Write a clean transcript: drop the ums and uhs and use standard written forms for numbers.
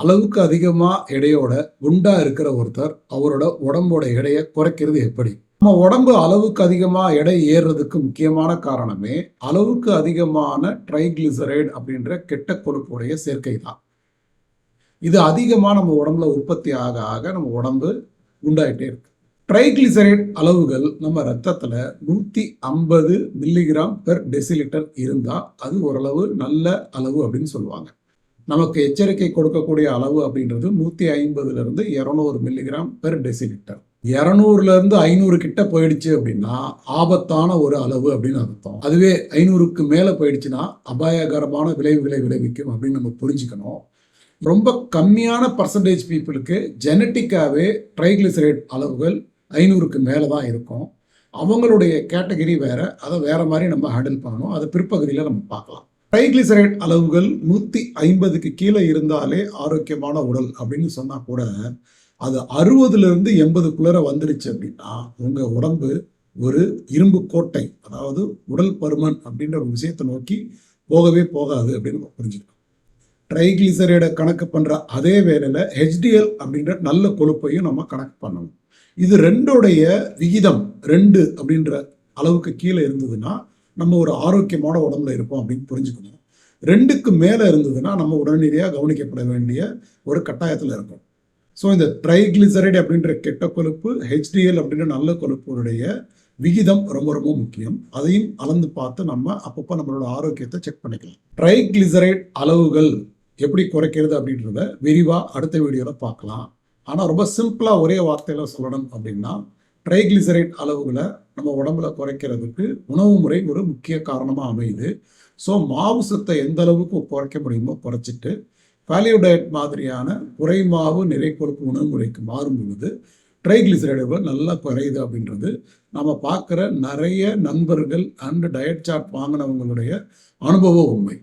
அளவுக்கு அதிகமா எடையோட குண்டா இருக்கிற ஒருத்தர் அவரோட உடம்போட எடையை குறைக்கிறது எப்படி? நம்ம உடம்பு அளவுக்கு அதிகமா எடை ஏறுறதுக்கு முக்கியமான காரணமே அளவுக்கு அதிகமான ட்ரைகிளிசரைடு அப்படின்ற கெட்ட கொழுப்புடைய சேர்க்கை தான். இது அதிகமா நம்ம உடம்புல உற்பத்தி ஆக ஆக நம்ம உடம்பு குண்டாயிட்டே இருக்கு. ட்ரைகிளிசரைடு அளவுகள் நம்ம ரத்தத்துல 150 மில்லிகிராம் பெர் டெசிலிட்டர் இருந்தா அது ஓரளவு நல்ல அளவு அப்படின்னு சொல்லுவாங்க. நமக்கு எச்சரிக்கை கொடுக்கக்கூடிய அளவு அப்படின்றது 150 இருந்து 200 மில்லிகிராம் பெர் டெசிலிட்டர். 200 இருந்து 500 கிட்ட போயிடுச்சு அப்படின்னா ஆபத்தான ஒரு அளவு அப்படின்னு அர்த்தம். அதுவே 500க்கு மேல போயிடுச்சுன்னா அபாயகரமான விளைவுகளை விளைவிக்கும் அப்படின்னு நம்ம புரிஞ்சுக்கணும். ரொம்ப கம்மியான பர்சன்டேஜ் பீப்புளுக்கு ஜெனட்டிக்காவே ட்ரைகிளிசரைடு அளவுகள் 500க்கு மேல தான் இருக்கும். அவங்களுடைய கேட்டகரி வேற, அதை வேற மாதிரி நம்ம ஹேண்டில் பண்ணணும். அதை பிற்பகுதியில் நம்ம பார்க்கலாம். ட்ரைகிளிசரைடு அளவுகள் 150க்கு கீழே இருந்தாலே ஆரோக்கியமான உடல் அப்படின்னு சொன்னா கூட அது 60லிருந்து 80க்குள்ள வந்துடுச்சு அப்படின்னா உங்க உடம்பு ஒரு இரும்பு கோட்டை, அதாவது உடல் பருமன் அப்படின்ற ஒரு விஷயத்தை நோக்கி போகவே போகாது அப்படின்னு புரிஞ்சுக்கணும். ட்ரைகிளிசரைடை கணக்கு பண்ற அதே வேளையில HDL அப்படின்ற நல்ல கொழுப்பையும் நம்ம கணக்கு பண்ணணும். இது ரெண்டோடைய விகிதம் 2 அப்படின்ற அளவுக்கு கீழே இருந்ததுன்னா நம்ம ஒரு ஆரோக்கியமான உடம்புல இருப்போம் அப்படின்னு புரிஞ்சுக்கணும். 2க்கு மேலே இருந்ததுன்னா நம்ம உடனடியாக கவனிக்கப்பட வேண்டிய ஒரு கட்டாயத்தில் இருக்கும். ஸோ இந்த ட்ரைகிளிசரைடு அப்படின்ற கெட்ட கொழுப்பு, HDL அப்படின்ற நல்ல கொழுப்புடைய விகிதம் ரொம்ப ரொம்ப முக்கியம். அதையும் அளந்து பார்த்து நம்ம அப்பப்போ நம்மளோட ஆரோக்கியத்தை செக் பண்ணிக்கலாம். ட்ரைகிளிசரைடு அளவுகள் எப்படி குறைக்கிறது அப்படின்றத விரிவாக அடுத்த வீடியோவில் பார்க்கலாம். ஆனால் ரொம்ப சிம்பிளாக ஒரே வார்த்தையில் சொல்லணும் அப்படின்னா ட்ரைகிளிசரைடு அளவுகளை நம்ம உடம்புல குறைக்கிறதுக்கு உணவு முறை ஒரு முக்கிய காரணமாக அமையுது. ஸோ மாவு சத்தை எந்த அளவுக்கு குறைக்க முடியுமோ குறைச்சிட்டு வேல்யூ டயட் மாதிரியான குறைமாவு நிறை கொழுப்பு உணவு முறைக்கு மாறும் பொழுது ட்ரைகிளிசரைடுகள் நல்லா குறையுது அப்படின்றது நம்ம பார்க்குற நிறைய நண்பர்கள் அண்ட் டயட் சார்ட் வாங்கினவங்களுடைய அனுபவ உண்மை.